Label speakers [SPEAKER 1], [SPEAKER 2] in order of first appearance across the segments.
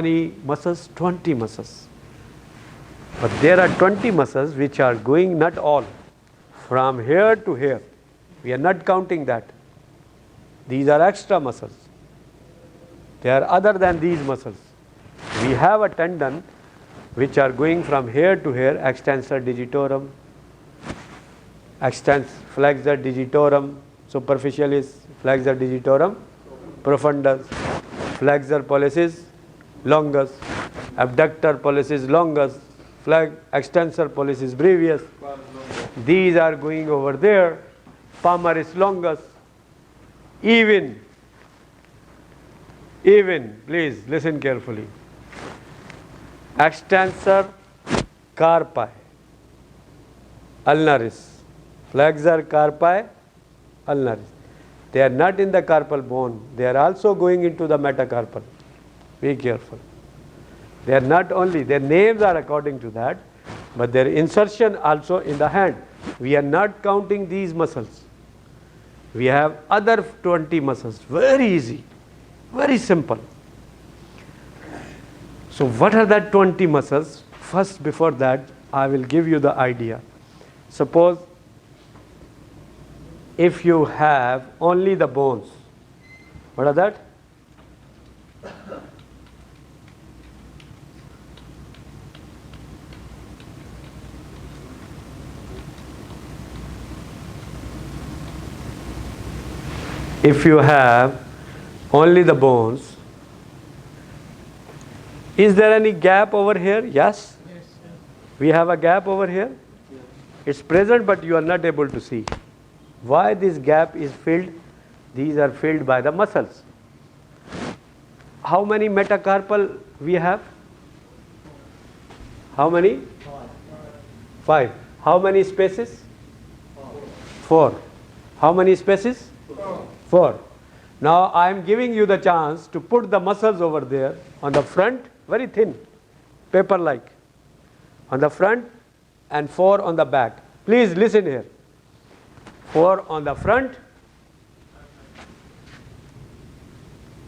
[SPEAKER 1] many muscles? 20 muscles. But there are 20 muscles which are going not all from here to here. We are not counting that. These are extra muscles. They are other than these muscles. We have a tendon which are going from here to here, extensor digitorum, flexor digitorum, superficialis, flexor digitorum profundus, flexor pollicis longus, abductor pollicis longus, extensor pollicis brevis. These are going over there, palmaris longus, even, please listen carefully, extensor carpi ulnaris, flexor carpi ulnaris. They are not in the carpal bone, they are also going into the metacarpal. Be careful. They are not only, their names are according to that, but their insertion also in the hand. We are not counting these muscles. We have other 20 muscles. Very easy, very simple. So what are that 20 muscles? First, before that, I will give you the idea. Suppose if you have only the bones, what are that? If you have only the bones, is there any gap over here? Yes? Yes. We have a gap over here. It's present, but you are not able to see. Why this gap is filled? These are filled by the muscles. How many metacarpal we have? How many? 5. How many spaces? 4. How many spaces? 4. Now I am giving you the chance to put the muscles over there on the front, very thin, paper like, on the front, and 4 on the back. Please listen here. 4 on the front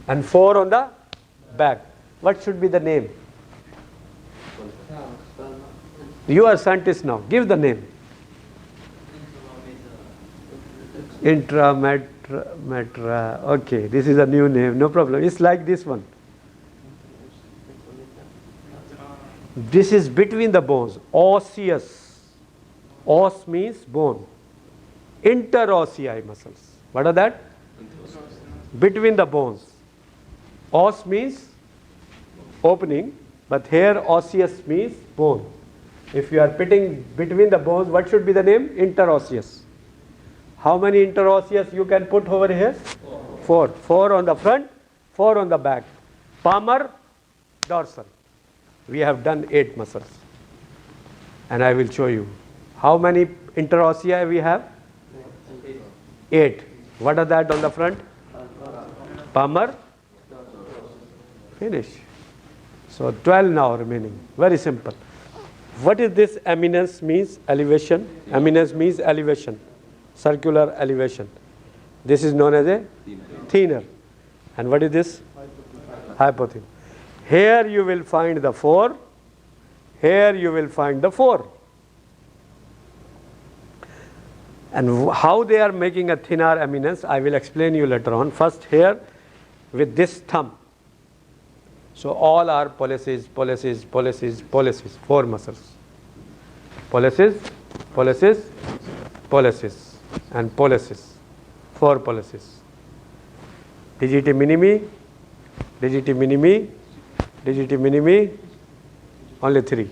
[SPEAKER 1] and 4 on the back. What should be the name? You are scientist now. Give the name. Intrametra. Okay, this is a new name. No problem. It's like this one. This is between the bones. Osseous. Os means bone. Interossei muscles. What are that? Between the bones. Os means opening, but here osseous means bone. If you are putting between the bones, what should be the name? Interosseous. How many interosseous you can put over here? 4. 4 on the front, 4 on the back. Palmar, dorsal. We have done 8 muscles. And I will show you. How many interossei we have? 8. What are that on the front? Palmar. Finish. So 12 now remaining. Very simple. What is this eminence means? Elevation. Eminence means elevation. Circular elevation. This is known as a thenar. And what is this? Hypothenar. Here you will find the 4. Here you will find the 4. And how they are making a thenar eminence, I will explain you later on. First here with this thumb. So all are pollicis, pollicis, pollicis, pollicis. 4 muscles. Pollicis, pollicis, pollicis. And pollicis, 4 pollicis. Digiti minimi, digiti minimi, digiti minimi, only 3.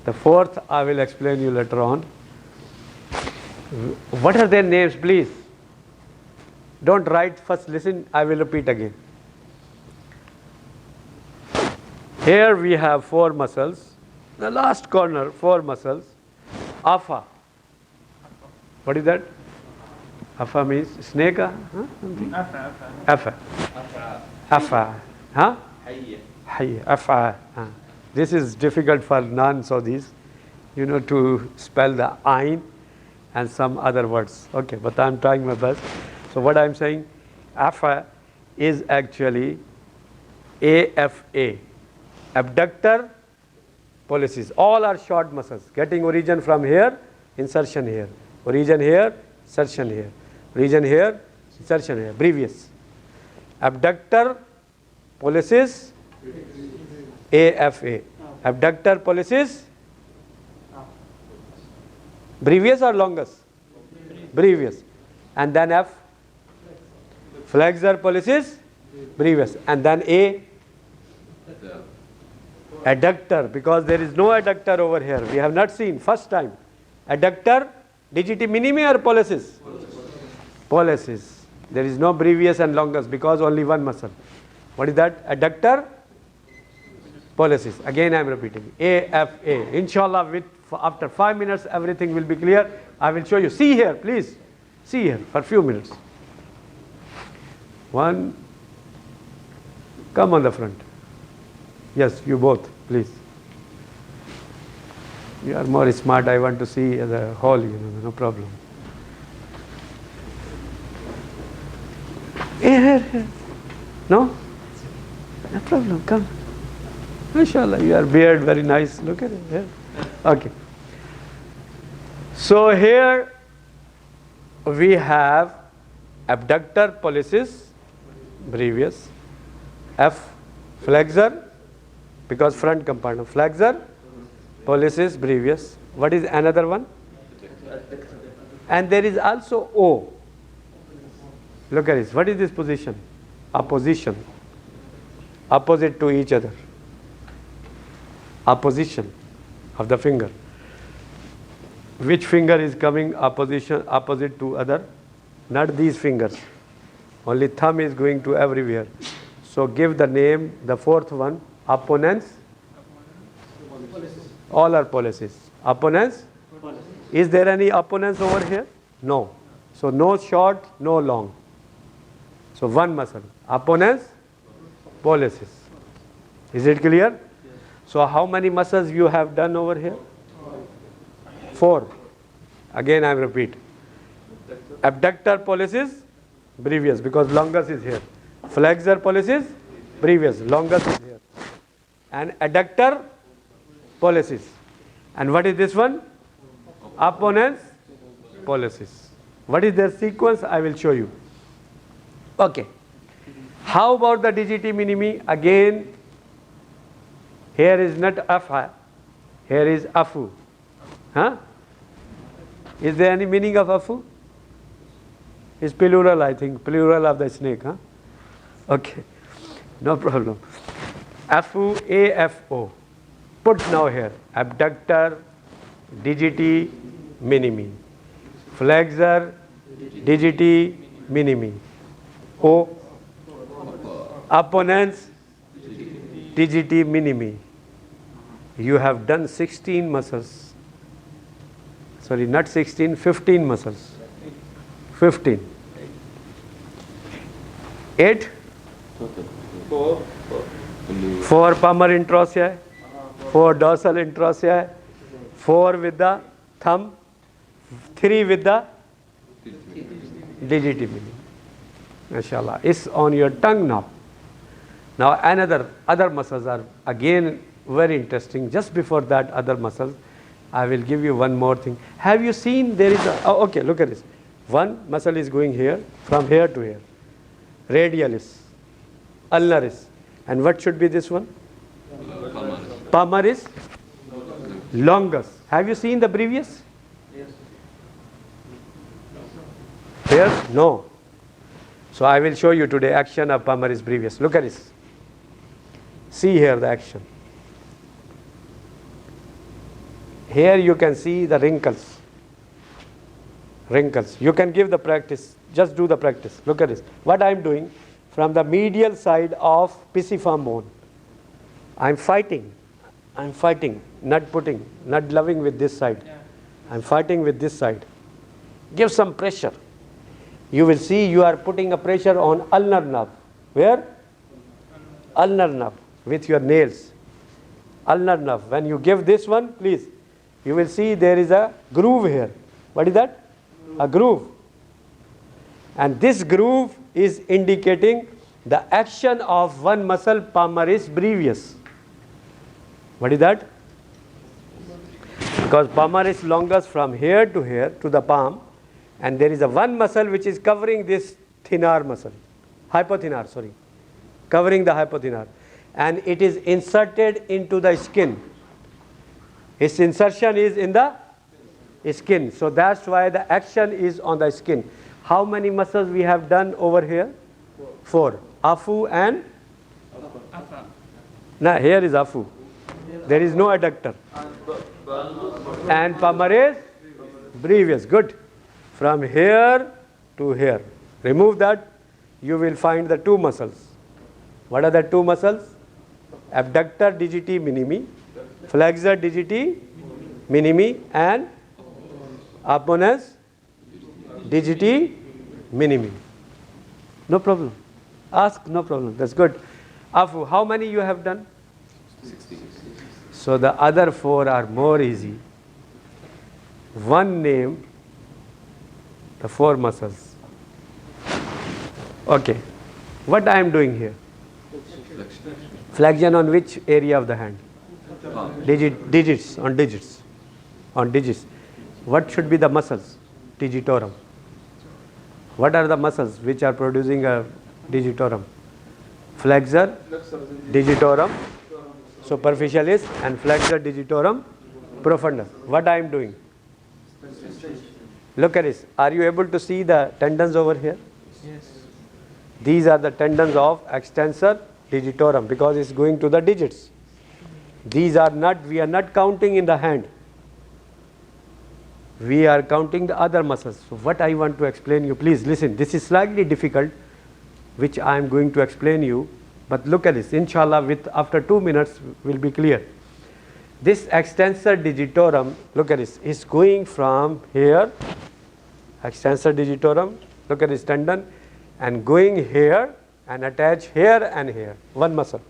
[SPEAKER 1] The 4th I will explain you later on. What are their names, please? Don't write, first listen, I will repeat again. Here we have 4 muscles. The last corner, 4 muscles. Apha. What is that? Apha means snake? Huh? Apha. Apha. Huh? Hayya. Apha. This is difficult for non-Saudis, to spell the ain and some other words. Okay, but I'm trying my best. So what I'm saying, Apha is actually AFA. Abductor, pollicis. All are short muscles getting origin from here, insertion here. Origin here, insertion here. Origin here, insertion here. Brevius. Abductor, pollicis, AFA. Abductor, pollicis, brevius or longus? Brevius. And then F, flexor, pollicis, brevius. And then A, adductor, because there is no adductor over here. We have not seen, first time. Adductor, digiti minimi or pollicis? Pollicis. There is no brevius and longus because only one muscle. What is that? Adductor, pollicis. Again I am repeating. AFA. Inshallah, after 5 minutes everything will be clear. I will show you. See here, please. See here for a few minutes. One. Come on the front. Yes, you both, please. You are more smart. I want to see the whole, no problem. Here. No? No problem, come. Inshallah, your beard very nice. Look at it here. Okay. So here we have abductor, pollicis, brevius, F, flexor, because front compartment, flexor, pollicis, brevius. What is another one? And there is also O. Look at this. What is this position? Opposition. Opposite to each other. Opposition of the finger. Which finger is coming opposite to other? Not these fingers. Only thumb is going to everywhere. So give the name, the fourth one, opponents. All are pollicis. Opponents. Is there any opponents over here? No. So no short, no long. So one muscle. Opponents, pollicis. Is it clear? Yes. So how many muscles you have done over here? 4. Again I repeat. Abductor, pollicis, brevius, because longus is here. Flexor, pollicis, brevius, longus is here. And adductor, pollicis. And what is this one? Opponents, pollicis. What is their sequence? I will show you. Okay. How about the digiti minimi? Again, here is not afa, here is afu. Huh? Is there any meaning of afu? It's plural, I think. Plural of the snake. Huh? Okay. No problem. Afu, AFO. Put now here. Abductor, digiti minimi. Flexor, digiti minimi. O. Opponents, digiti minimi. You have done 16 muscles. Sorry, not 16, 15 muscles. 15. 8? 4 palmar introsseae, 4 dorsal introsseae, 4 with the thumb, 3 with the digiti minimi. Mashallah, it's on your tongue now. Now other muscles are again very interesting. Just before that other muscles, I will give you one more thing. Have you seen there is a, oh, okay, look at this. One muscle is going here, from here to here. Radialis, ulnaris. And what should be this one? Palmaris, longus. Have you seen the brevius? Yes. Here? No. So I will show you today action of palmaris brevius. Look at this. See here the action. Here you can see the wrinkles. Wrinkles. You can give the practice. Just do the practice. Look at this. What I am doing from the medial side of pisiform bone. I am fighting. I am fighting. Not putting. Not loving with this side. I am fighting with this side. Give some pressure. You will see you are putting a pressure on ulnar nerve. Where? Ulnar nerve with your nails. Ulnar nerve. When you give this one, please, you will see there is a groove here. What is that? A groove. And this groove is indicating the action of one muscle, palmaris brevis. What is that? Because palmaris longest from here to the palm, and there is a one muscle which is covering this thenar muscle, hypothenar, sorry, covering the hypothenar, and it is inserted into the skin. Its insertion is in the skin, so that's why the action is on the skin. How many muscles we have done over here? 4. Afu and? No, here is afu. There is no adductor. And palmaris brevis. Good. From here to here. Remove that. You will find the 2 muscles. What are the 2 muscles? Abductor digiti minimi, flexor digiti minimi, and opponens digiti minimi. No problem. Ask, no problem. That's good. Afu, how many you have done?
[SPEAKER 2] 60.
[SPEAKER 1] So the other 4 are more easy. One name, the 4 muscles. Okay. What I am doing here? Flexion on which area of the hand? Digits. On digits. On digits. What should be the muscles? Digitorum. What are the muscles which are producing a digitorum? Flexor digitorum superficialis and flexor digitorum profundus. What I am doing? Look at this. Are you able to see the tendons over here?
[SPEAKER 3] Yes.
[SPEAKER 1] These are the tendons of extensor digitorum because it's going to the digits. These are not, we are not counting in the hand. We are counting the other muscles. So what I want to explain you, please listen. This is slightly difficult, which I am going to explain you. But look at this. Inshallah, after 2 minutes will be clear. This extensor digitorum, look at this, is going from here, extensor digitorum, look at this tendon, and going here and attach here and here, one muscle.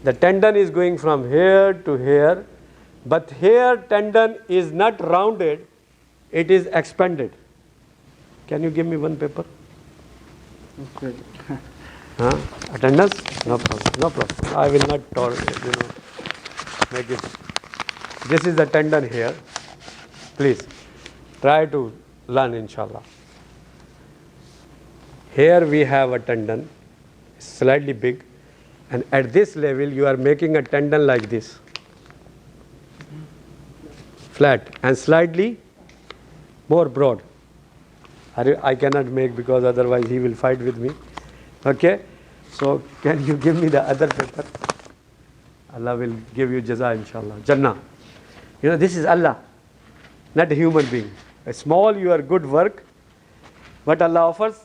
[SPEAKER 1] The tendon is going from here to here, but here tendon is not rounded, it is expanded. Can you give me one paper?
[SPEAKER 3] Okay.
[SPEAKER 1] Attendance? No problem. No problem. I will not make it. This is the tendon here. Please try to learn, inshallah. Here we have a tendon, slightly big, and at this level you are making a tendon like this, flat and slightly more broad. I cannot make because otherwise he will fight with me. Okay, so can you give me the other paper? Allah will give you jaza, inshallah. Jannah. You know, this is Allah, not a human being. A small your good work, what Allah offers?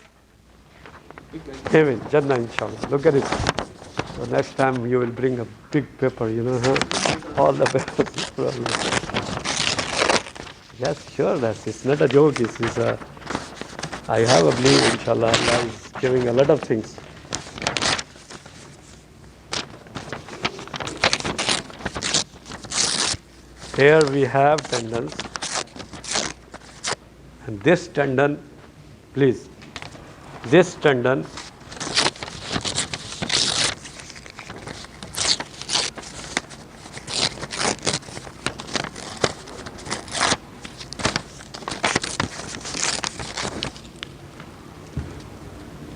[SPEAKER 1] Heaven, Jannah, inshallah. Look at it. So next time you will bring a big paper, you know, all the papers. Yes, sure, it's not a joke. It's a, I have a belief, inshallah, Allah is giving a lot of things. Here we have tendons, and this tendon, please, this tendon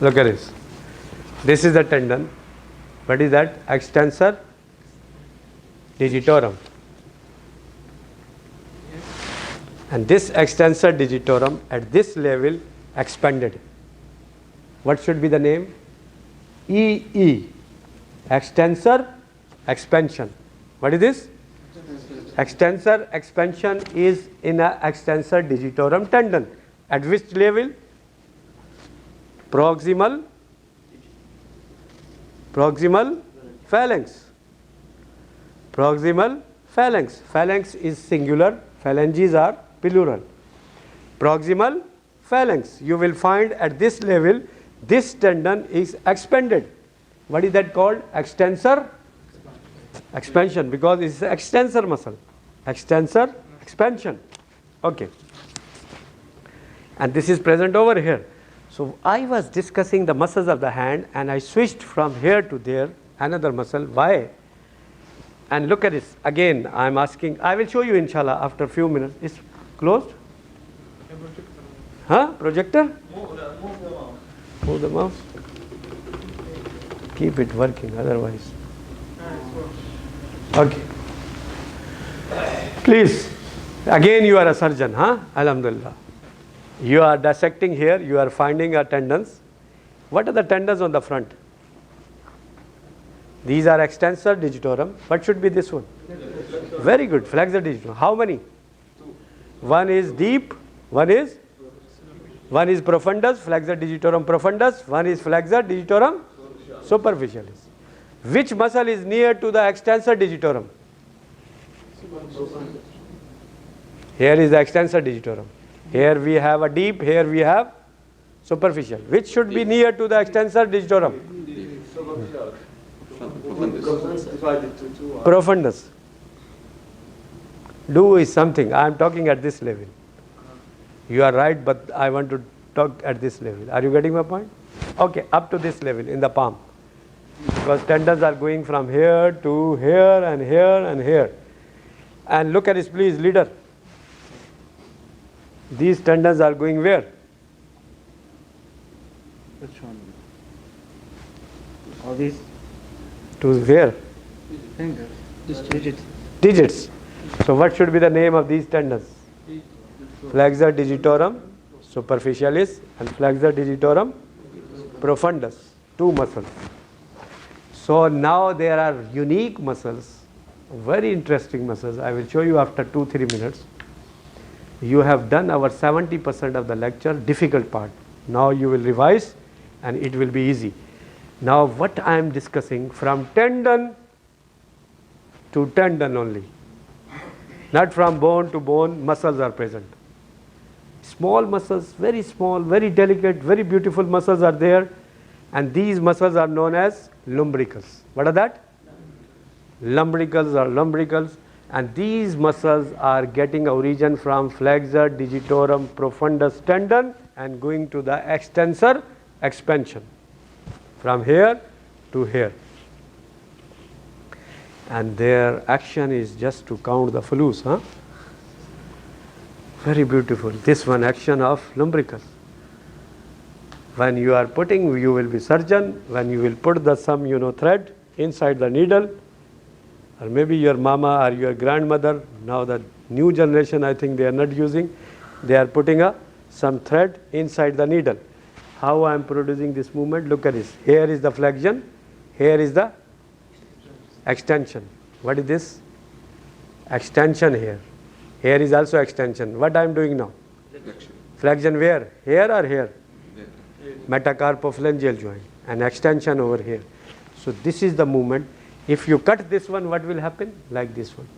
[SPEAKER 1] look at this. This is the tendon. What is that? Extensor digitorum. And this extensor digitorum at this level expanded. What should be the name? EE. Extensor expansion. What is this? Extensor expansion is in a extensor digitorum tendon. At which level? Proximal phalanx. Proximal phalanx. Phalanx is singular, phalanges are plural. Proximal phalanx. You will find at this level, this tendon is expanded. What is that called? Extensor expansion, because it's an extensor muscle. Extensor expansion. Okay. And this is present over here. So I was discussing the muscles of the hand and I switched from here to there, another muscle. Why? And look at this. Again, I'm asking, I will show you inshallah after a few minutes. It's closed? Huh? Projector? Move the mouse. Keep it working, otherwise. Okay. Please. Again, you are a surgeon, huh? Alhamdulillah. You are dissecting here, you are finding our tendons. What are the tendons on the front? These are extensor digitorum. What should be this one? Very good, flexor digitorum. How many? One is deep, one is profundus, flexor digitorum profundus, one is flexor digitorum superficialis. Which muscle is near to the extensor digitorum? Here is the extensor digitorum. Here we have a deep, here we have superficial. Which should be near to the extensor digitorum? Profundus. Do is something. I am talking at this level. You are right, but I want to talk at this level. Are you getting my point? Okay, up to this level in the palm. Because tendons are going from here to here and here and here. And look at this, please, leader. These tendons are going where?
[SPEAKER 3] Which one? All these
[SPEAKER 1] To where?
[SPEAKER 3] fingers. Just digits.
[SPEAKER 1] Digits. So what should be the name of these tendons? Flexor digitorum superficialis and flexor digitorum profundus. Two muscles. So now there are unique muscles, very interesting muscles. I will show you after 2-3 minutes. You have done our 70% of the lecture, difficult part. Now you will revise and it will be easy. Now what I am discussing, from tendon to tendon only, not from bone to bone, muscles are present. Small muscles, very small, very delicate, very beautiful muscles are there, and these muscles are known as lumbricals. What are that? Lumbricals or lumbricals, and these muscles are getting origin from flexor digitorum profundus tendon and going to the extensor expansion from here to here. And their action is just to count the flus, huh? Very beautiful. This one action of lumbricals. When you are putting, you will be surgeon, when you will put the some thread inside the needle, or maybe your mama or your grandmother, now the new generation I think they are not using, they are putting some thread inside the needle. How I am producing this movement, look at this. Here is the flexion, here is the extension. What is this? Extension here. Here is also extension. What I am doing now? Flexion where? Here or here? Metacarpophalangeal joint. And extension over here. So this is the movement. If you cut this one, what will happen? Like this one.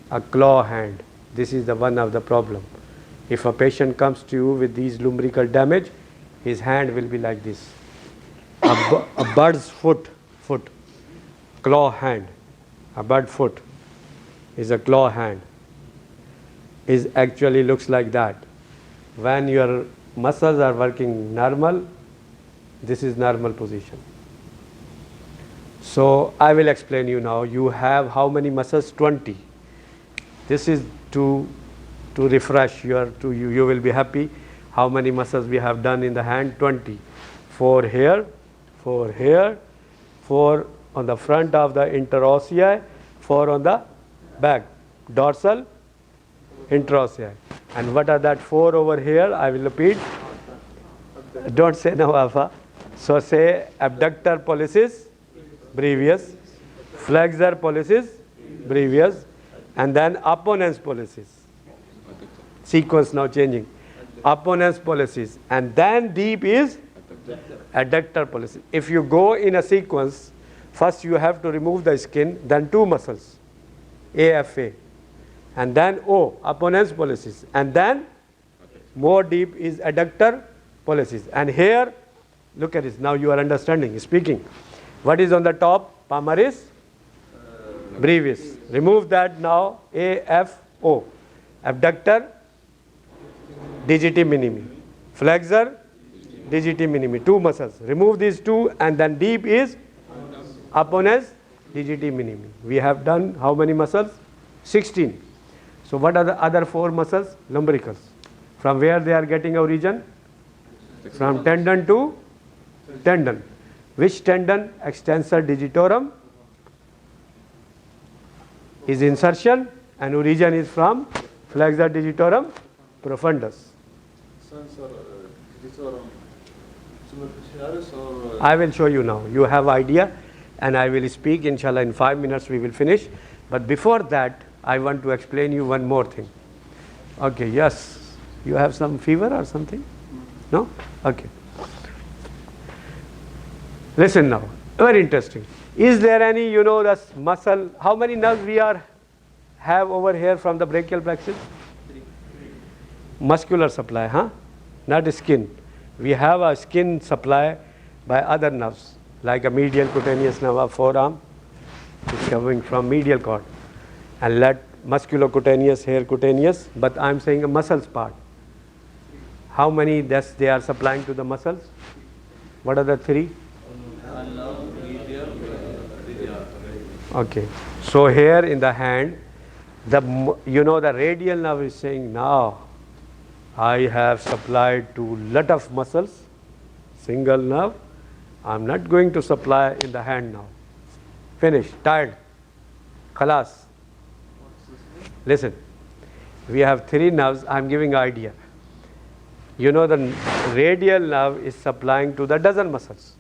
[SPEAKER 1] A claw hand. This is the one of the problem. If a patient comes to you with these lumbrical damage, his hand will be like this. A bird's foot, claw hand. A bird foot is a claw hand. Is actually looks like that. When your muscles are working normal, this is normal position. So I will explain you now. You have how many muscles? 20. This is to refresh you will be happy. How many muscles we have done in the hand? 20. 4 here, 4 here, 4 on the front of the interossei, 4 on the back, dorsal, interossei. And what are that 4 over here? I will repeat. Don't say no alpha. So say abductor pollicis brevis, flexor pollicis brevis, and then opponens pollicis. Sequence now changing. Opponens pollicis, and then deep is adductor pollicis. If you go in a sequence, first you have to remove the skin, then 2 muscles, AFA, and then O, opponens pollicis, and then more deep is adductor pollicis. And here, look at this, now you are understanding, speaking. What is on the top? Palmaris brevis. Remove that now, AFO, abductor digiti minimi, flexor digiti minimi, two muscles. Remove these two and then deep is opponens digiti minimi. We have done how many muscles? 16. So what are the other 4 muscles? Lumbricals. From where they are getting origin? From tendon to tendon. Which tendon? Extensor digitorum is insertion and origin is from flexor digitorum profundus. I will show you now. You have idea and I will speak inshallah in 5 minutes we will finish. But before that I want to explain you one more thing. Okay, yes. You have some fever or something? No? Okay. Listen now. Very interesting. Is there any, the muscle, how many nerves we have over here from the brachial plexus? Muscular supply, huh? Not skin. We have a skin supply by other nerves, like a medial cutaneous nerve of forearm is coming from medial cord, and let musculocutaneous, hair cutaneous, but I am saying a muscles part. How many they are supplying to the muscles? What are the 3? Okay. So here in the hand, the radial nerve is saying, now I have supplied to lot of muscles, single nerve. I am not going to supply in the hand now. Finish. Tired. Khalas. Listen. We have 3 nerves. I am giving idea. The radial nerve is supplying to the dozen muscles.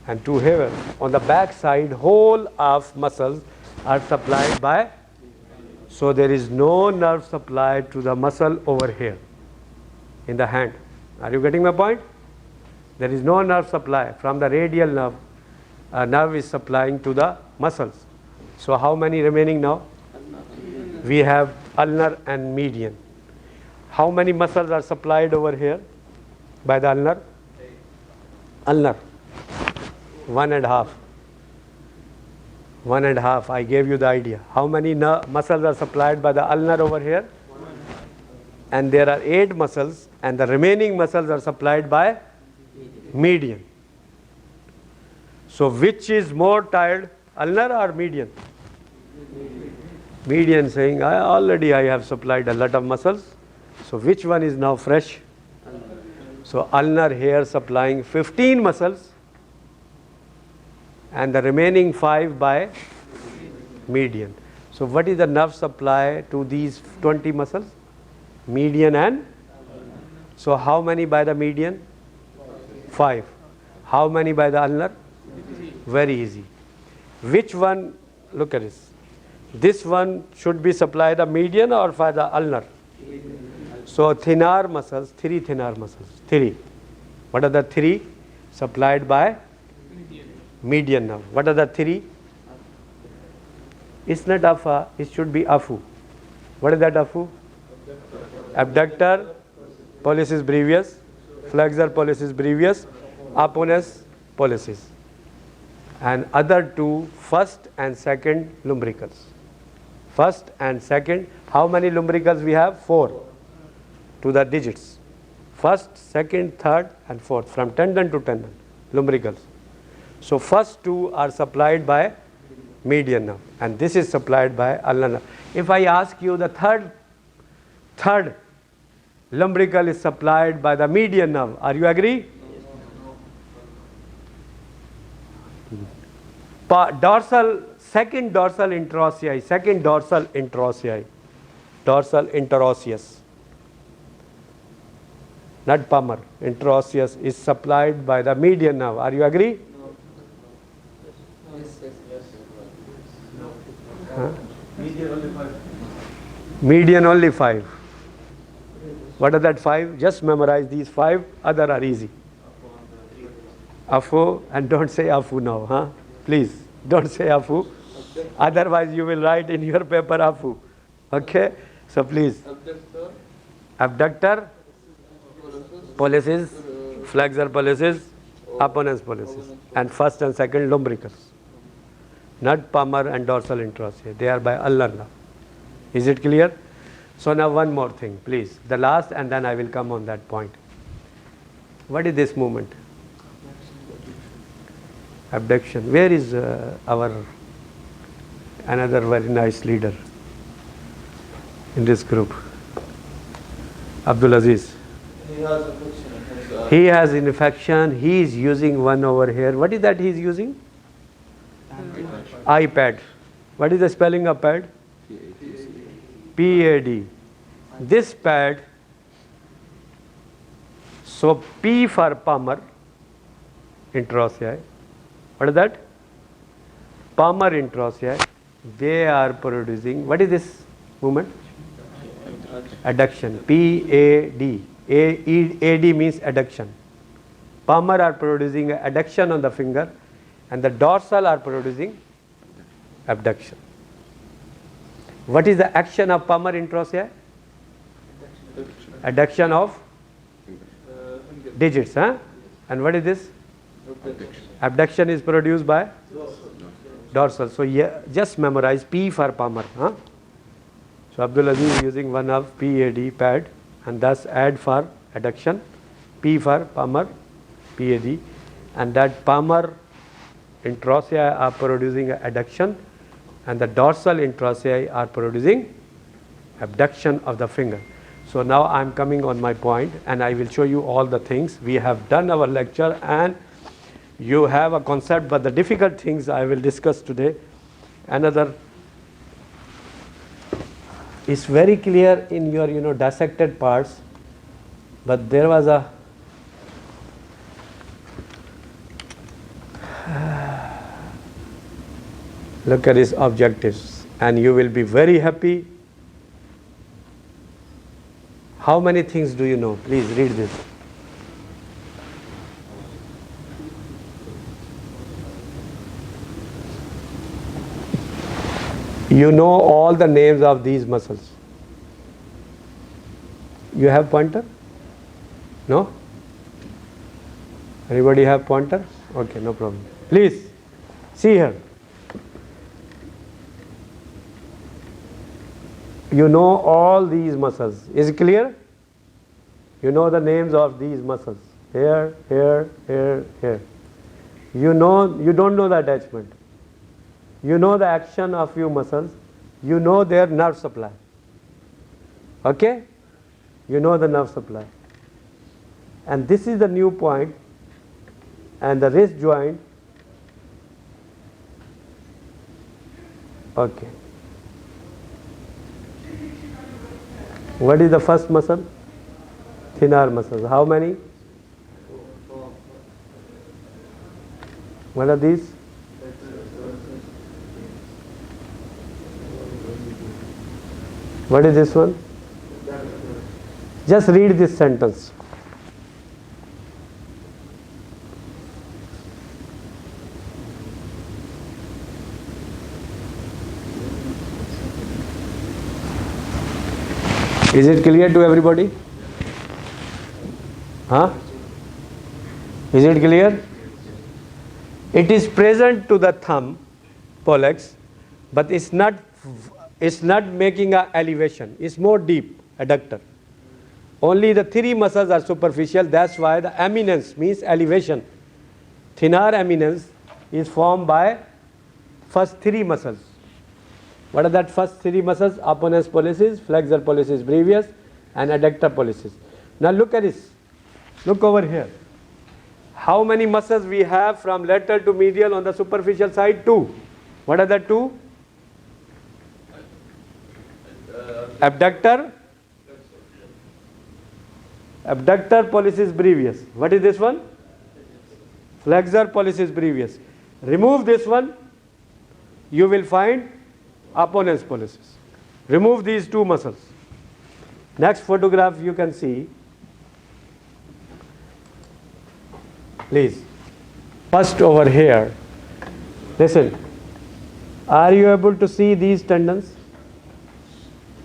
[SPEAKER 1] And to here, on the back side, whole of muscles are supplied by. So there is no nerve supplied to the muscle over here in the hand. Are you getting my point? There is no nerve supply from the radial nerve. A nerve is supplying to the muscles. So how many remaining now? We have ulnar and median. How many muscles are supplied over here by the ulnar? Ulnar. 1.5. 1.5. I gave you the idea. How many muscles are supplied by the ulnar over here? And there are 8 muscles, and the remaining muscles are supplied by median. So which is more tired, ulnar or median? Median saying, I have supplied a lot of muscles. So which one is now fresh? So ulnar here supplying 15 muscles and the remaining 5 by median. So what is the nerve supply to these 20 muscles? Median and? So how many by the median? 5. How many by the ulnar? Very easy. Which one, look at this. This one should be supplied the median or by the ulnar? So thenar muscles, 3 thenar muscles, 3. What are the 3? Supplied by median nerve. What are the 3? It's not apha, it should be afu. What is that afu? Abductor, pollicis brevis, flexor pollicis brevis, opponens pollicis. And other 2, first and second lumbricals. First and second, how many lumbricals we have? 4 to the digits. First, second, third and fourth, from tendon to tendon, lumbricals. So first 2 are supplied by median nerve and this is supplied by ulnar nerve. If I ask you the third lumbrical is supplied by the median nerve, are you agree? Second dorsal interossei, dorsal interosseous, not palmar, interosseous is supplied by the median nerve. Are you agree? Huh? Median only 5. What are that 5? Just memorize these 5, other are easy. Afu, and don't say afu now, huh? Please, don't say afu. Otherwise you will write in your paper afu. Okay? So please. Abductor, pollicis, flexor pollicis, opponens pollicis, and first and second lumbricals. Not palmar and dorsal interossei. They are by ulnar nerve. Is it clear? So now one more thing, please. The last, and then I will come on that point. What is this movement? Abduction. Where is our another very nice leader in this group? Abdul Aziz.
[SPEAKER 2] He has affection in his
[SPEAKER 1] He has infection. He is using one over here. What is that he is using? iPad. What is the spelling of pad? PAD. This pad. So P for Palmer intraossei. What is that? Palmer intraossei. They are producing. What is this movement? Adduction. PAD. AD means adduction. Palmer are producing adduction on the finger, and the dorsal are producing abduction. What is the action of Palmer intraossei? Adduction of digits, huh? And what is this? Abduction is produced by dorsal. So yeah, just memorize P for Palmer, huh? So Abdul Aziz is using one of PAD pad, and thus add for adduction, P for Palmer, PAD, and that Palmer intraossei are producing adduction, and the dorsal intraossei are producing abduction of the finger. So now I am coming on my point, and I will show you all the things. We have done our lecture, and you have a concept, but the difficult things I will discuss today. Another is very clear in your dissected parts, but there was a look at his objectives, and you will be very happy. How many things do you know? Please read this. You know all the names of these muscles. You have pointer? No? Anybody have pointer? Okay, no problem. Please, see here. You know all these muscles. Is it clear? You know the names of these muscles. Here, here, here, here. You don't know the attachment. You know the action of few muscles. You know their nerve supply. Okay? You know the nerve supply. And this is the new point. And the wrist joint. Okay. What is the first muscle? Thenar muscles. How many? What are these? What is this one? Just read this sentence. Is it clear to everybody? Huh? Is it clear? It is present to the thumb, pollex, but it's not making a elevation. It's more deep, adductor. Only the three muscles are superficial. That's why the eminence means elevation. Thenar eminence is formed by first three muscles. What are that first three muscles? Opponens pollicis, flexor pollicis brevis, and adductor pollicis. Now look at this. Look over here. How many muscles we have from lateral to medial on the superficial side? Two. What are the two? Abductor pollicis brevis. What is this one? Flexor pollicis brevis. Remove this one, you will find opponens pollicis. Remove these two muscles. Next photograph you can see. Please. First over here. Listen. Are you able to see these tendons?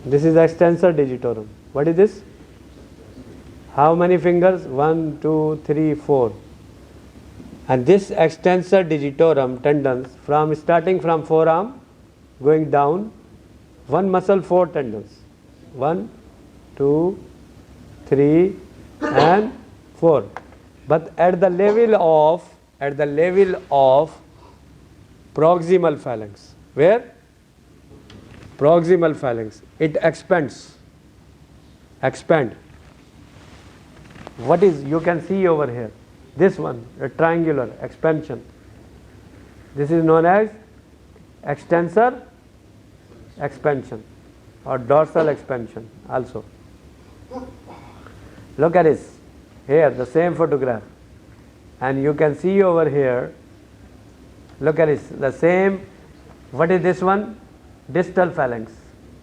[SPEAKER 1] This is extensor digitorum. What is this? How many fingers? 1, 2, 3, 4. And this extensor digitorum tendons starting from forearm going down, one muscle, 4 tendons. 1, 2, 3 and 4. But at the level of proximal phalanx, where? Proximal phalanx, it expands. Expand. What is, you can see over here, this one, a triangular expansion. This is known as extensor expansion or dorsal expansion also. Look at this, here the same photograph, and you can see over here, look at this, the same. What is this one? Distal phalanx.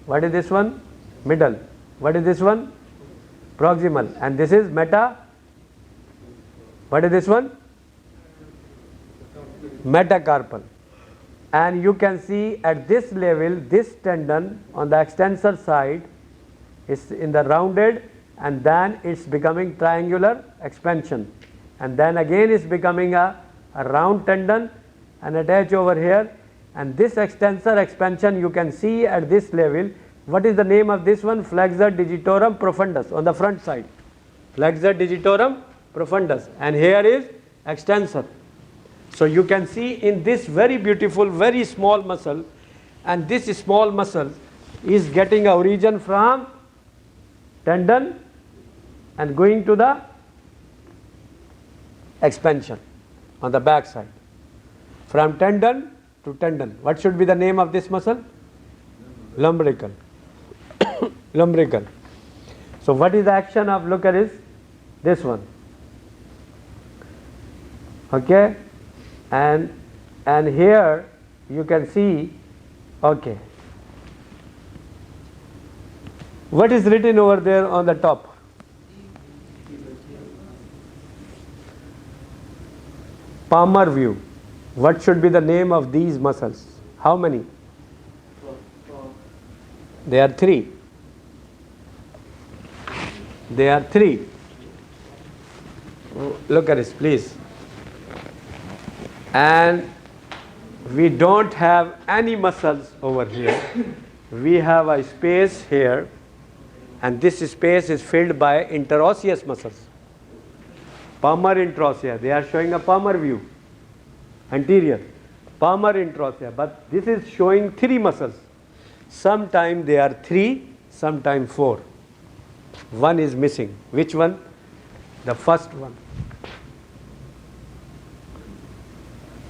[SPEAKER 1] What is this one? Middle. What is this one? Proximal. And this is meta. What is this one? Metacarpal. And you can see at this level, this tendon on the extensor side is in the rounded, and then it's becoming triangular expansion, and then again it's becoming a round tendon and attached over here. And this extensor expansion you can see at this level. What is the name of this one? Flexor digitorum profundus on the front side. Flexor digitorum profundus, and here is extensor. So you can see in this very beautiful, very small muscle, and this small muscle is getting a origin from tendon and going to the expansion on the back side. From tendon to tendon. What should be the name of this muscle? Lumbrical. Lumbrical. So what is the action of, look at this one. Okay, and here you can see, okay, what is written over there on the top? Palmar view. What should be the name of these muscles? How many? There are three. There are three. Look at this, please. And we don't have any muscles over here. We have a space here, and this space is filled by interosseous muscles. Palmar interossea. They are showing a palmar view. Anterior. Palmar interossea. But this is showing three muscles. Sometimes they are three, sometimes four. One is missing. Which one? The first one.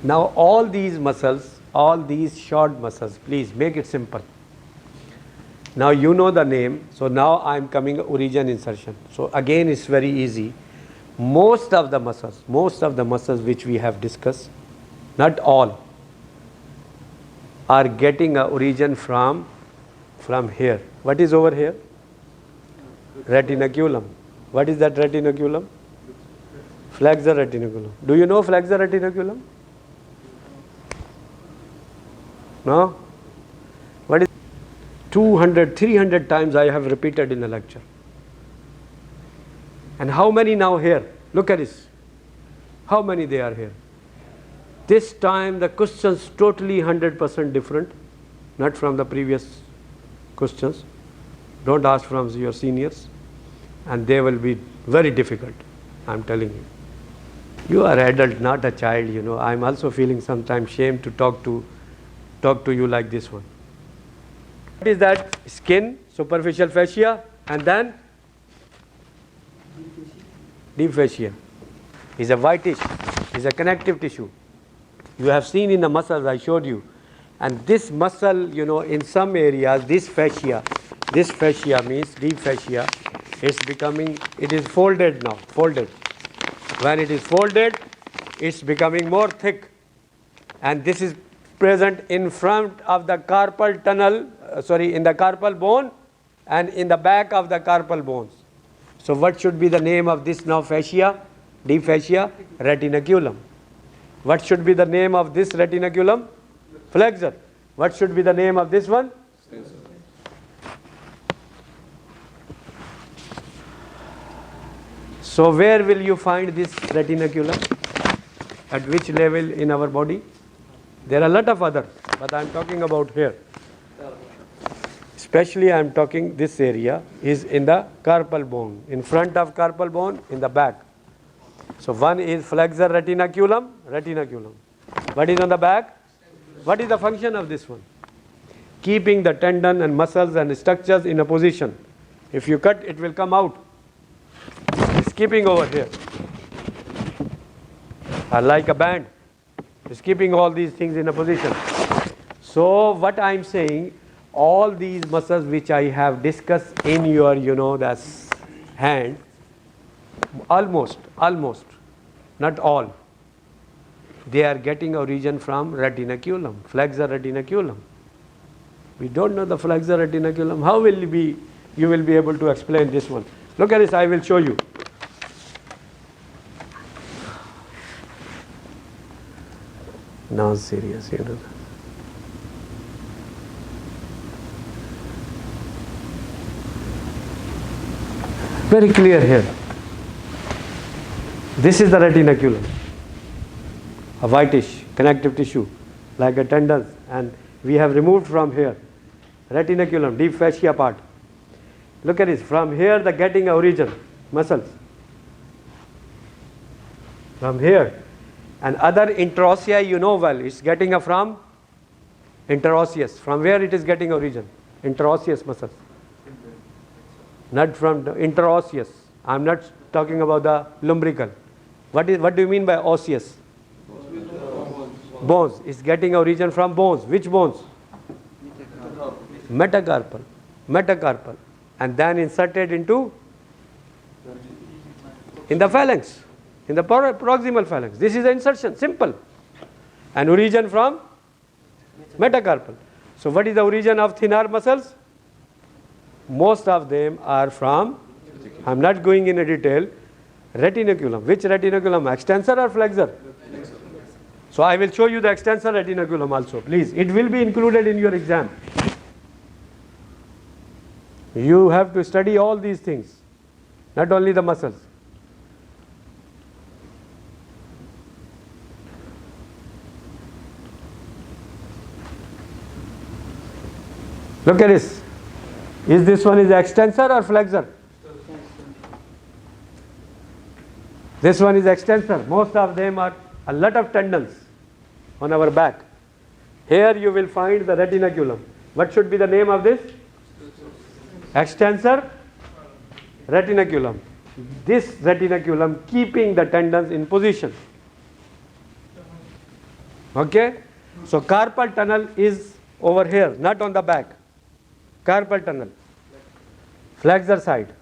[SPEAKER 1] Now all these muscles, all these short muscles, please make it simple. Now you know the name, so now I am coming origin insertion. So again it's very easy. Most of the muscles which we have discussed, not all, are getting a origin from here. What is over here? Retinaculum. What is that retinaculum? Flexor retinaculum. Do you know flexor retinaculum? No? What is 200, 300 times I have repeated in the lecture. And how many now here? Look at this. How many they are here? This time the questions totally 100% different, not from the previous questions. Don't ask from your seniors, and they will be very difficult, I am telling you. You are adult, not a child, you know. I am also feeling sometimes shame to talk to you like this one. What is that? Skin, superficial fascia, and then deep fascia. Is a whitish, is a connective tissue. You have seen in the muscles I showed you. And this muscle, you know, in some areas, this fascia means deep fascia, it is folded now, folded. When it is folded, it's becoming more thick. And this is present in front of the carpal tunnel, in the carpal bone and in the back of the carpal bones. So what should be the name of this now fascia, deep fascia? Retinaculum. What should be the name of this retinaculum? Flexor. What should be the name of this one? Extensor. So where will you find this retinaculum? At which level in our body? There are a lot of others, but I am talking about here. Especially I am talking this area is in the carpal bone, in front of carpal bone, in the back. So one is flexor retinaculum, retinaculum. What is on the back? What is the function of this one? Keeping the tendon and muscles and structures in a position. If you cut, it will come out. It's keeping over here. Like a band. It's keeping all these things in a position. So what I'm saying, all these muscles which I have discussed in your, that's hand, almost, not all, they are getting origin from retinaculum, flexor retinaculum. We don't know the flexor retinaculum. How will you will be able to explain this one? Look at this, I will show you. Now serious, Very clear here. This is the retinaculum, a whitish connective tissue, like a tendon, and we have removed from here retinaculum, deep fascia part. Look at this. From here, the getting origin, muscles. From here. And other interossei, well, it's getting from interosseous. From where it is getting origin? Interosseous muscles. Not from the interosseous. I'm not talking about the lumbrical. What do you mean by osseous? Bones. It's getting origin from bones. Which bones? Metacarpal. Metacarpal. And then inserted in the phalanx, in the proximal phalanx. This is the insertion, simple. And origin from metacarpal. So what is the origin of thin arm muscles? Most of them are from, I'm not going in a detail, retinaculum. Which retinaculum? Extensor or flexor? So I will show you the extensor retinaculum also, please. It will be included in your exam. You have to study all these things, not only the muscles. Look at this. Is this one is extensor or flexor? This one is extensor. Most of them are a lot of tendons on our back. Here you will find the retinaculum. What should be the name of this? Extensor retinaculum. This retinaculum keeping the tendons in position. Okay? So carpal tunnel is over here, not on the back. Carpal tunnel, flexor side.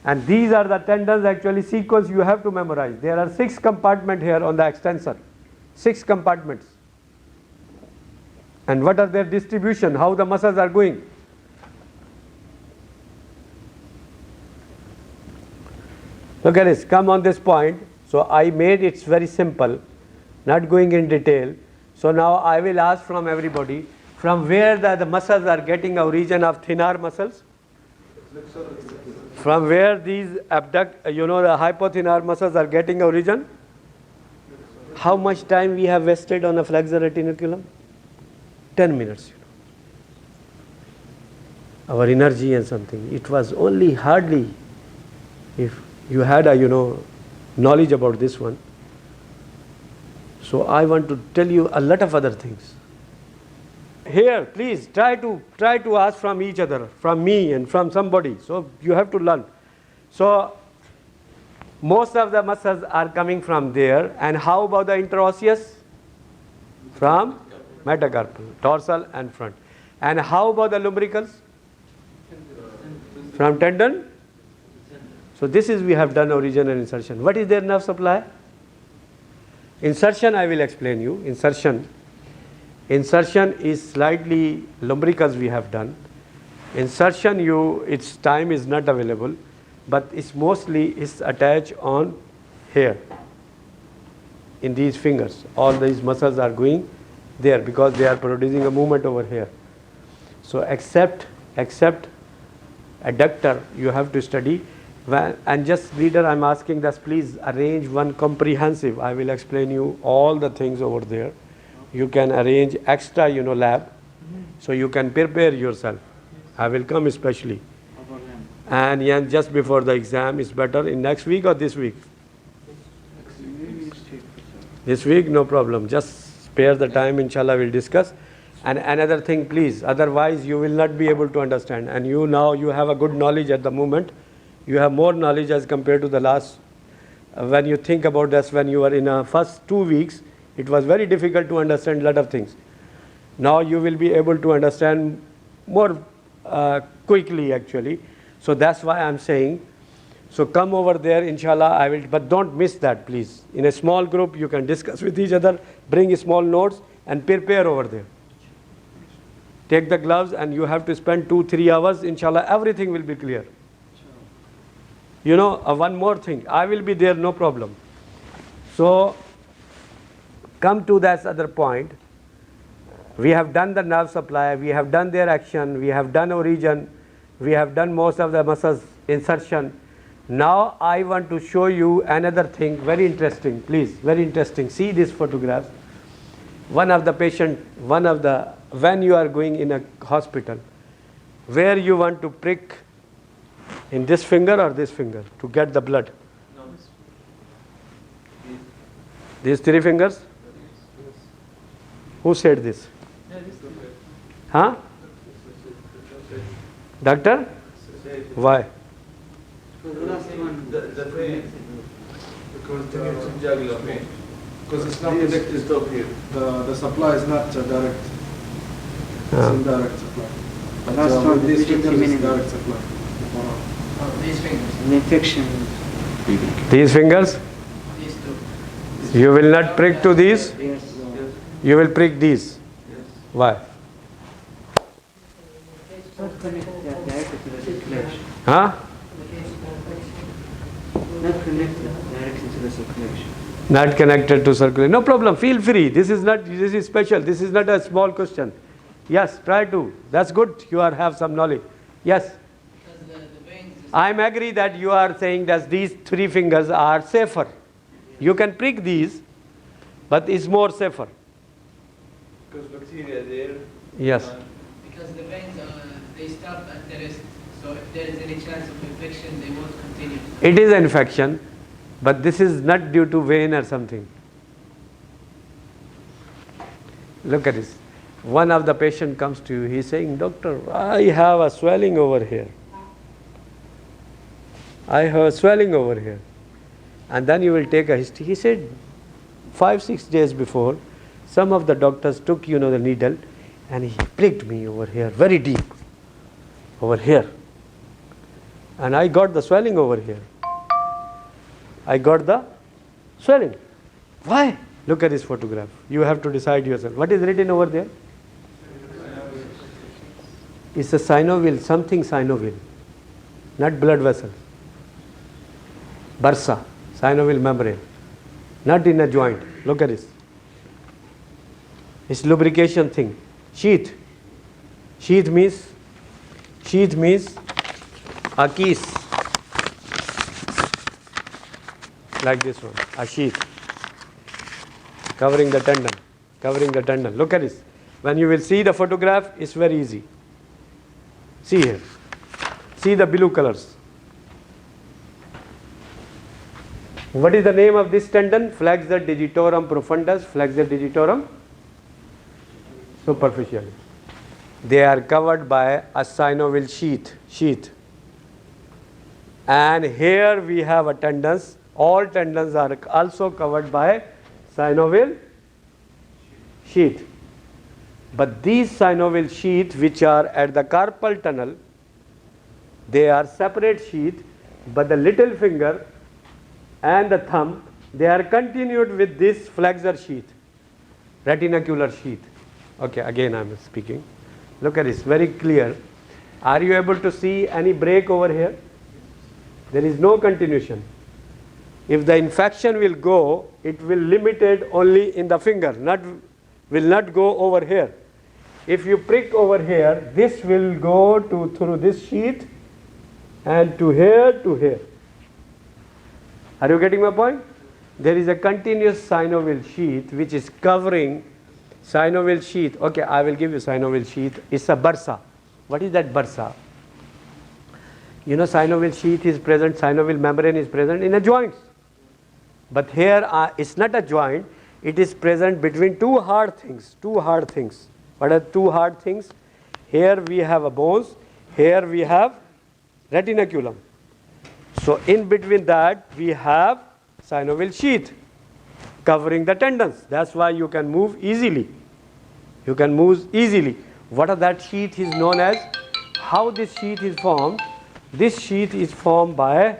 [SPEAKER 1] And these are the tendons, actually sequence you have to memorize. There are 6 compartments here on the extensor. 6 compartments. And what are their distribution? How the muscles are going? Look at this, come on this point. So I made it very simple, not going in detail. So now I will ask from everybody, from where the muscles are getting origin of thin arm muscles? From where these the hypothenar muscles are getting origin? How much time we have wasted on a flexor retinaculum? 10 minutes. Our energy and something. It was only hardly, if you had a knowledge about this one. So I want to tell you a lot of other things. Here, please try to ask from each other, from me and from somebody. So you have to learn. So most of the muscles are coming from there. And how about the interosseous? From metacarpal, dorsal and front. And how about the lumbricals? From tendon? So this is, we have done origin and insertion. What is their nerve supply? Insertion I will explain you. Insertion is slightly lumbricals we have done. Insertion its time is not available, but it's mostly attached on here. In these fingers, all these muscles are going there because they are producing a movement over here. So except adductor, you have to study. And just reader, I'm asking that please arrange one comprehensive. I will explain you all the things over there. You can arrange extra, lab, so you can prepare yourself. I will come especially. And just before the exam is better in next week or this week? This week, no problem. Just spare the time, inshallah, we'll discuss. And another thing, please, otherwise you will not be able to understand. And you now, you have a good knowledge at the moment. You have more knowledge as compared to the last. When you think about this, when you were in the first 2 weeks, it was very difficult to understand a lot of things. Now you will be able to understand more quickly actually. So that's why I'm saying, so come over there, inshallah, I will, but don't miss that, please. In a small group, you can discuss with each other, bring small notes and prepare over there. Take the gloves and you have to spend 2-3 hours, inshallah, everything will be clear. You know, one more thing, I will be there, no problem. So, come to that other point. We have done the nerve supply, we have done their action, we have done origin, we have done most of the muscles insertion. Now I want to show you another thing, very interesting, please, very interesting. See this photograph. One of the patient, when you are going in a hospital, where you want to prick, in this finger or this finger, to get the blood?
[SPEAKER 2] No.
[SPEAKER 1] These 3 fingers? Who said this? Huh? Doctor? Why?
[SPEAKER 3] The last one.
[SPEAKER 2] The pain.
[SPEAKER 4] Because
[SPEAKER 2] Some jugular pain.
[SPEAKER 4] because it's not
[SPEAKER 2] Please
[SPEAKER 4] connected.
[SPEAKER 2] stop here.
[SPEAKER 4] The supply is not direct. It's
[SPEAKER 1] Ah.
[SPEAKER 4] indirect supply. But
[SPEAKER 3] Last one,
[SPEAKER 4] with these
[SPEAKER 3] which is
[SPEAKER 4] fingers, it's
[SPEAKER 3] minimal.
[SPEAKER 4] direct supply.
[SPEAKER 5] These fingers,
[SPEAKER 3] The infection.
[SPEAKER 1] These fingers?
[SPEAKER 5] these two.
[SPEAKER 1] You will not prick to these,
[SPEAKER 3] Yes.
[SPEAKER 1] you will prick these. Why?
[SPEAKER 3] Not connected directly to the circulation.
[SPEAKER 1] Huh?
[SPEAKER 3] Not connected directly to the circulation.
[SPEAKER 1] Not connected to circulation. No problem, feel free. This is special. This is not a small question. Yes, try to. That's good. You have some knowledge. Yes.
[SPEAKER 5] Because the veins is
[SPEAKER 1] I am agree that you are saying that these 3 fingers are safer. You can prick these, but it's more safer.
[SPEAKER 2] Because bacteria there.
[SPEAKER 1] Yes.
[SPEAKER 5] because the veins they stop at the wrist. So if there is any chance of infection, they won't continue.
[SPEAKER 1] It is an infection, but this is not due to vein or something. Look at this. One of the patient comes to you, he's saying, doctor, I have a swelling over here. I have a swelling over here. And then you will take a history. He said, 5-6 days before, some of the doctors took, the needle and he pricked me over here, very deep, over here. And I got the swelling over here. I got the swelling. Why? Look at this photograph. You have to decide yourself. What is written over there? It's a synovial, something synovial, not blood vessel. Bursa, synovial membrane, not in a joint. Look at this. It's lubrication thing. Sheath. Sheath means a keys. Like this one, a sheath. Covering the tendon. Look at this. When you will see the photograph, it's very easy. See here. See the blue colors. What is the name of this tendon? Flexor digitorum profundus, flexor digitorum superficialis. They are covered by a synovial sheath. And here we have a tendons. All tendons are also covered by synovial sheath. But these synovial sheath which are at the carpal tunnel, they are separate sheath, but the little finger and the thumb, they are continued with this flexor sheath, retinacular sheath. Okay, again I am speaking. Look at this, very clear. Are you able to see any break over here? There is no continuation. If the infection will go, it will limited only in the finger, will not go over here. If you prick over here, this will go through this sheath and to here. Are you getting my point? There is a continuous synovial sheath which is covering synovial sheath. Okay, I will give you synovial sheath. It's a bursa. What is that bursa? Synovial sheath is present, synovial membrane is present in the joints. But here it's not a joint, it is present between two hard things. What are two hard things? Here we have a bones, here we have retinaculum. So in between that we have synovial sheath covering the tendons. That's why you can move easily. What are that sheath is known as? How this sheath is formed? This sheath is formed by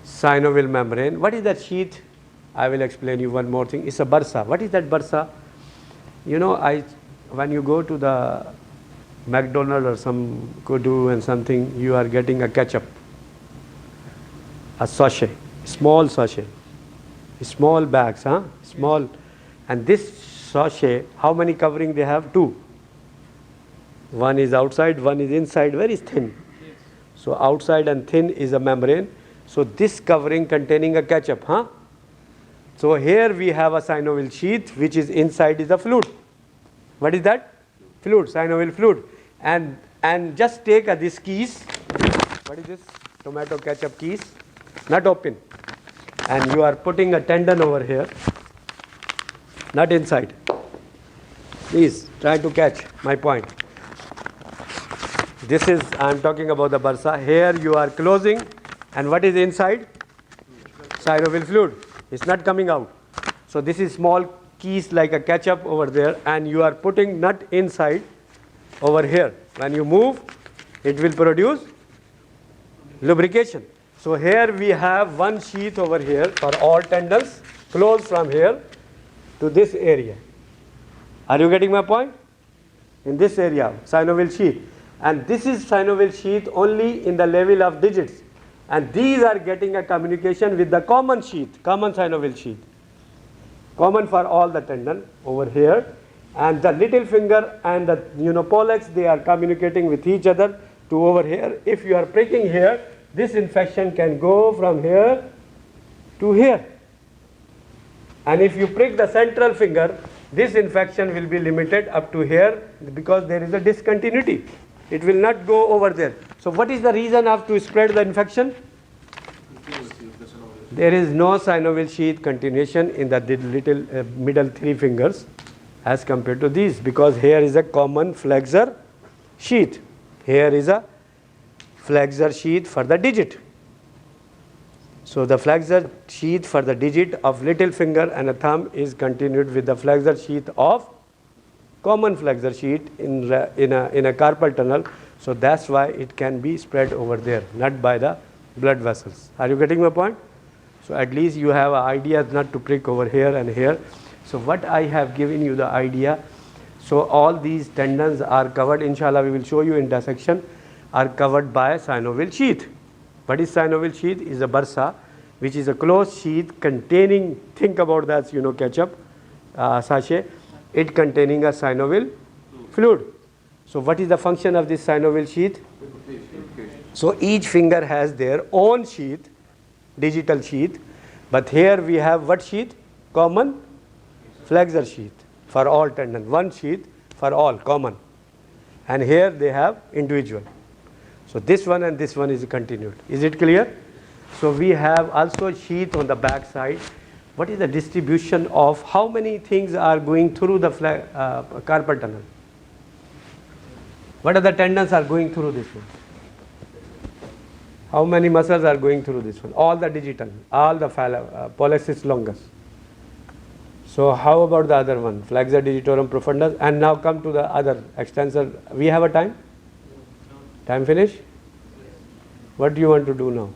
[SPEAKER 1] synovial membrane. What is that sheath? I will explain you one more thing. It's a bursa. What is that bursa? You know, when you go to the McDonald's or some Kudu and something, you are getting a ketchup, a sachet, small bags, small. And this sachet, how many covering they have? Two. One is outside, one is inside, very thin. So outside and thin is a membrane. So this covering containing a ketchup, So here we have a synovial sheath, which is inside is a fluid. What is that? Fluid, synovial fluid. And just take this keys. What is this? Tomato ketchup keys. Not open. And you are putting a tendon over here. Not inside. Please try to catch my point. This is, I am talking about the bursa. Here you are closing. And what is inside? Synovial fluid. It's not coming out. So this is small keys like a ketchup over there, and you are putting nut inside over here. When you move, it will produce lubrication. So here we have one sheath over here for all tendons, close from here to this area. Are you getting my point? In this area, synovial sheath. And this is synovial sheath only in the level of digits. And these are getting a communication with the common sheath, common synovial sheath. Common for all the tendon over here. And the little finger and the pollex, they are communicating with each other to over here. If you are pricking here, this infection can go from here to here. And if you prick the central finger, this infection will be limited up to here because there is a discontinuity. It will not go over there. So what is the reason of to spread the infection? There is no synovial sheath continuation in the little middle three fingers as compared to these, because here is a common flexor sheath. Here is a flexor sheath for the digit. So the flexor sheath for the digit of little finger and a thumb is continued with the flexor sheath of common flexor sheath in a carpal tunnel. So that's why it can be spread over there, not by the blood vessels. Are you getting my point? So at least you have an idea not to prick over here and here. So what I have given you the idea. So all these tendons are covered, inshallah we will show you in dissection, are covered by synovial sheath. What is synovial sheath? Is a bursa, which is a closed sheath containing, think about that, ketchup sachet, it containing a synovial fluid. So what is the function of this synovial sheath? So each finger has their own sheath, digital sheath, but here we have what sheath? Common flexor sheath for all tendon, one sheath for all, common. And here they have individual. So this one and this one is continued. Is it clear? So we have also sheath on the back side. What is the distribution of how many things are going through the carpal tunnel? What are the tendons are going through this one? How many muscles are going through this one? All the digital, all the pollicis longus. So how about the other one? Flexor digitorum profundus. And now come to the other extensor. We have a time? Time finish? What do you want to do now?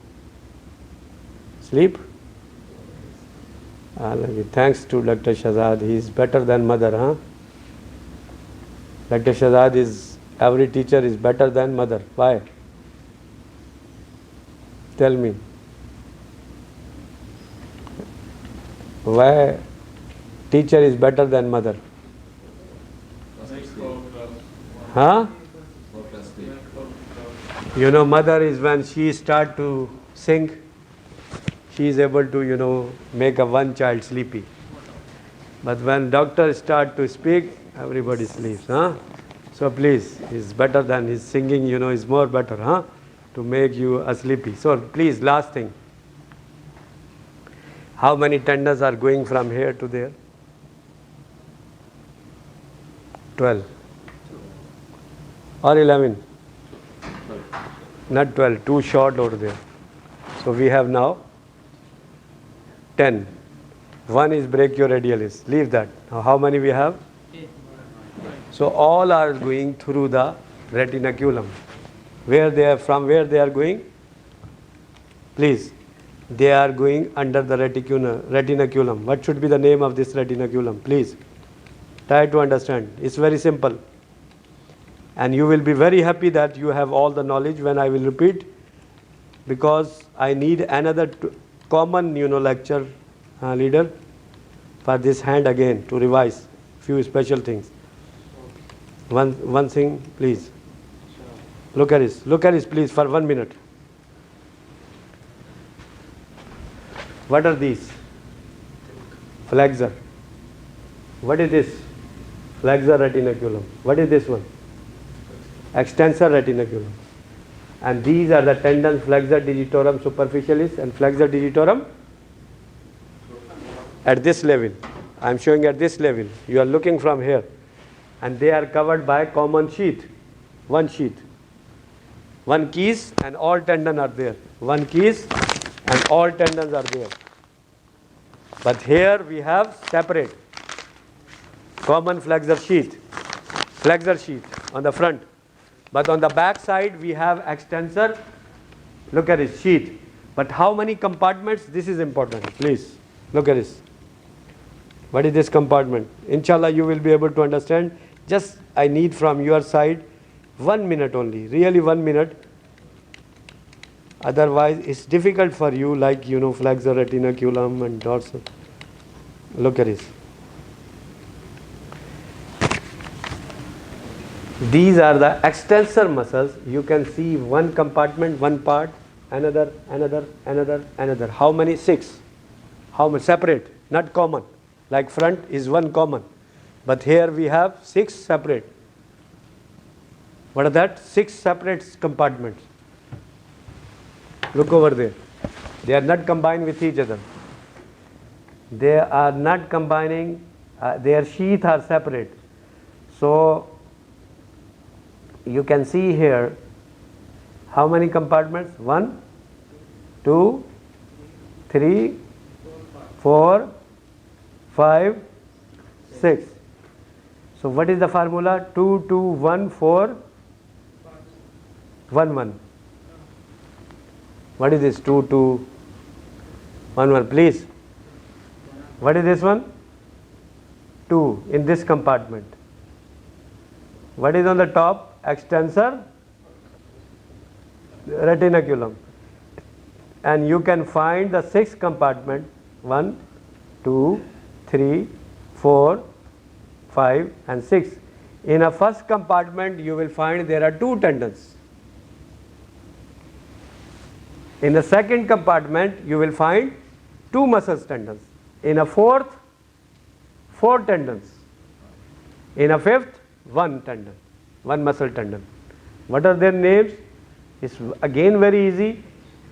[SPEAKER 1] Sleep? Thanks to Dr. Shahzad. He is better than mother, huh? Dr. Shahzad is, every teacher is better than mother. Why? Tell me. Why teacher is better than mother? Huh? Mother is when she start to sing, she is able to, make a one child sleepy. But when doctor start to speak, everybody sleeps, huh? So please, it's better than his singing, is more better, huh? To make you sleepy. So please, last thing. How many tendons are going from here to there? 12. Or 11? Not 12, too short over there. So we have now 10. One is brachioradialis. Leave that. Now how many we have? So all are going through the retinaculum. From where they are going? Please. They are going under the retinaculum. What should be the name of this retinaculum? Please. Try to understand. It's very simple. And you will be very happy that you have all the knowledge when I will repeat, because I need another common lecture leader for this hand again to revise few special things. One thing, please. Look at this. Look at this, please, for 1 minute. What are these? Flexor. What is this? Flexor retinaculum. What is this one? Extensor retinaculum. And these are the tendons, flexor digitorum superficialis and flexor digitorum at this level. I am showing at this level. You are looking from here. And they are covered by common sheath. One sheath. One keys and all tendons are there. One keys and all tendons are there. But here we have separate common flexor sheath on the front. But on the back side we have extensor. Look at this sheath. But how many compartments? This is important. Please look at this. What is this compartment? Inshallah you will be able to understand. Just I need from your side 1 minute only. Really 1 minute. Otherwise it's difficult for you, like flexor retinaculum and dorsal. Look at this. These are the extensor muscles. You can see one compartment, one part, another. How many? 6. How many? Separate, not common. Like front is one common. But here we have 6 separate. What are that? 6 separate compartments. Look over there. They are not combined with each other. They are not combining. Their sheath are separate. So you can see here how many compartments? 1, 2, 3, 4, 5, 6. So what is the formula? 2, 2, 1, 4, 1, 1. What is this? 2, 2, 1, 1. Please. What is this one? 2 in this compartment. What is on the top? Extensor retinaculum. And you can find the 6th compartment. 1, 2, 3, 4, 5 and 6. In a first compartment you will find there are 2 tendons. In the second compartment you will find 2 muscle tendons. In a fourth, 4 tendons. In a fifth, 1 tendon, 1 muscle tendon. What are their names? It's again very easy.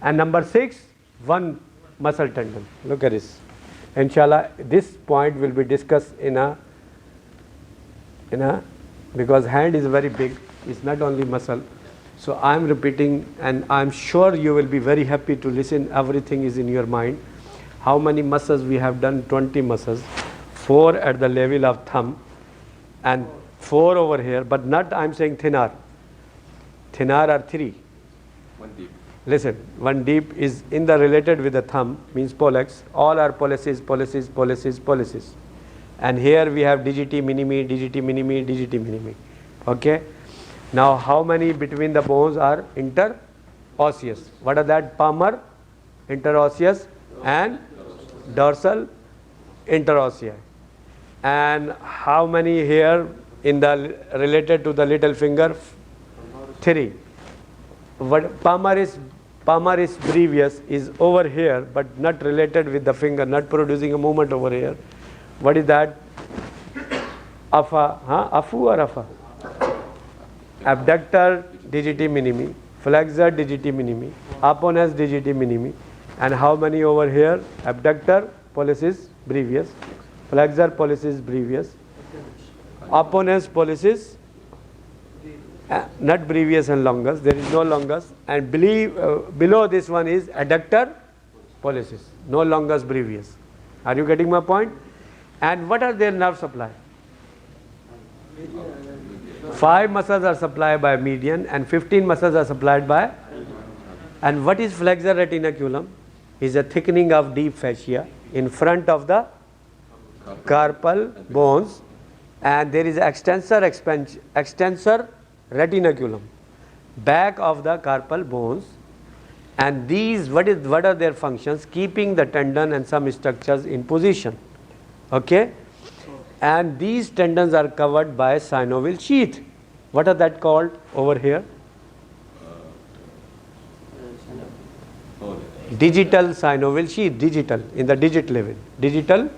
[SPEAKER 1] And number 6, 1 muscle tendon. Look at this. Inshallah, this point will be discussed because hand is very big. It's not only muscle. So I am repeating, and I am sure you will be very happy to listen. Everything is in your mind. How many muscles we have done? 20 muscles. 4 at the level of thumb and 4 over here, but not I am saying thenar. Thenar are 3.
[SPEAKER 2] 1 deep.
[SPEAKER 1] Listen, 1 deep is in the related with the thumb, means pollex. All are pollicis. And here we have digiti minimi. Okay. Now how many between the bones are interosseous? What are that? Palmar, interosseous, and dorsal interosseous. And how many here in the related to the little finger? 3. What palmaris brevis is over here, but not related with the finger, not producing a movement over here. What is that? Afa, Afu or Afa? abductor digiti minimi, flexor digiti minimi, opponens digiti minimi, and how many over here? Abductor pollicis brevis, flexor pollicis brevis, opponens pollicis, not brevis and longus, there is no longus, and below this one is adductor pollicis, no longus brevis. Are you getting my point? And what are their nerve supply? 5 muscles are supplied by median and 15 muscles are supplied by. And what is flexor retinaculum? Is a thickening of deep fascia in front of the carpal bones, and there is extensor retinaculum back of the carpal bones, and these what are their functions? Keeping the tendon and some structures in position. Okay, and these tendons are covered by synovial sheath. What are that called over here? Digital synovial sheath. Digital in the digit level. Digital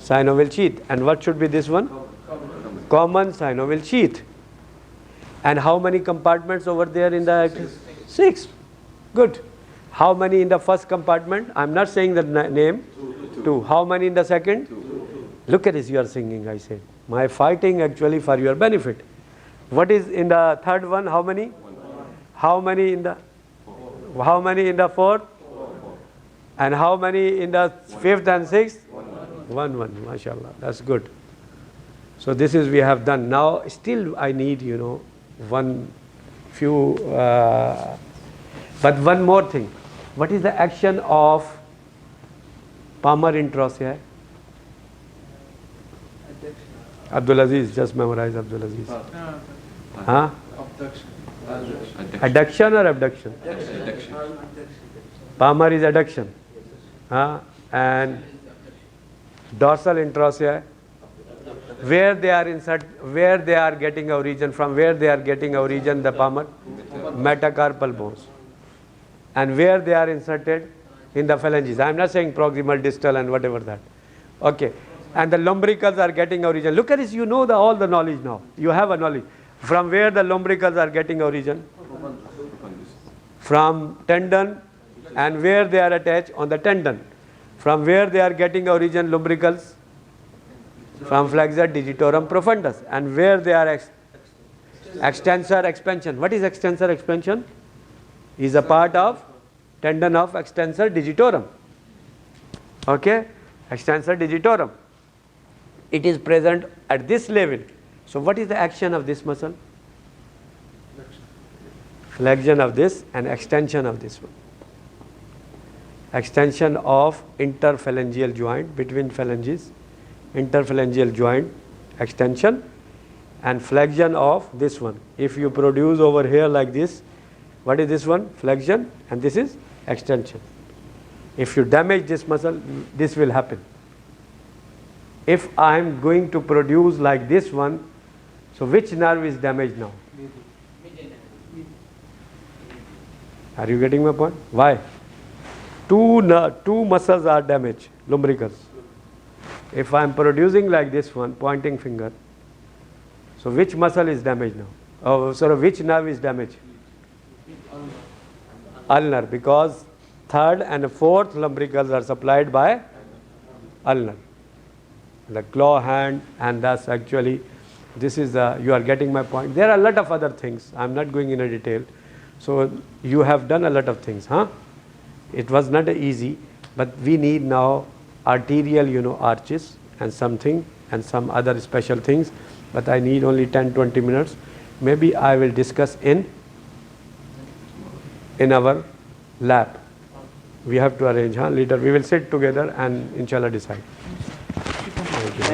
[SPEAKER 1] synovial sheath. And what should be this one? Common synovial sheath. And how many compartments over there in the 6? Good. How many in the first compartment? I'm not saying the name. 2. How many in the second? Look at this, you are singing, I said. My fighting actually for your benefit. What is in the third one? How many? How many in the fourth? And how many in the fifth and sixth? 1, mashallah. That's good. So this is we have done. Now still I need, but one more thing. What is the action of palmar intraossei? Abdul Aziz, just memorize Abdul Aziz. Huh? Adduction or abduction? Palmar is adduction. And dorsal intraossei, where they are getting origin, from where they are getting origin, the palmar? Metacarpal bones. And where they are inserted? In the phalanges. I am not saying proximal, distal and whatever that. Okay. And the lumbricals are getting origin. Look at this, you know all the knowledge now. You have a knowledge. From where the lumbricals are getting origin? From tendon, and where they are attached? On the tendon. From where they are getting origin lumbricals? From flexor digitorum profundus. And where they are extensor expansion. What is extensor expansion? Is a part of tendon of extensor digitorum. Okay? Extensor digitorum. It is present at this level. So what is the action of this muscle? Flexion of this and extension of this one. Extension of interphalangeal joint between phalanges, interphalangeal joint extension, and flexion of this one. If you produce over here like this, what is this one? Flexion, and this is extension. If you damage this muscle, this will happen. If I am going to produce like this one, so which nerve is damaged now? Are you getting my point? Why? Two muscles are damaged, lumbricals. If I am producing like this one, pointing finger, so which muscle is damaged now? Oh, sorry, which nerve is damaged? Ulnar, because third and fourth lumbricals are supplied by ulnar. The claw hand, and thus actually this is you are getting my point. There are a lot of other things. I am not going in a detail. So you have done a lot of things, huh? It was not easy, but we need now arterial, arches and something and some other special things. But I need only 10-20 minutes. Maybe I will discuss in our lab. We have to arrange, huh? Later we will sit together and inshallah decide. Thank you.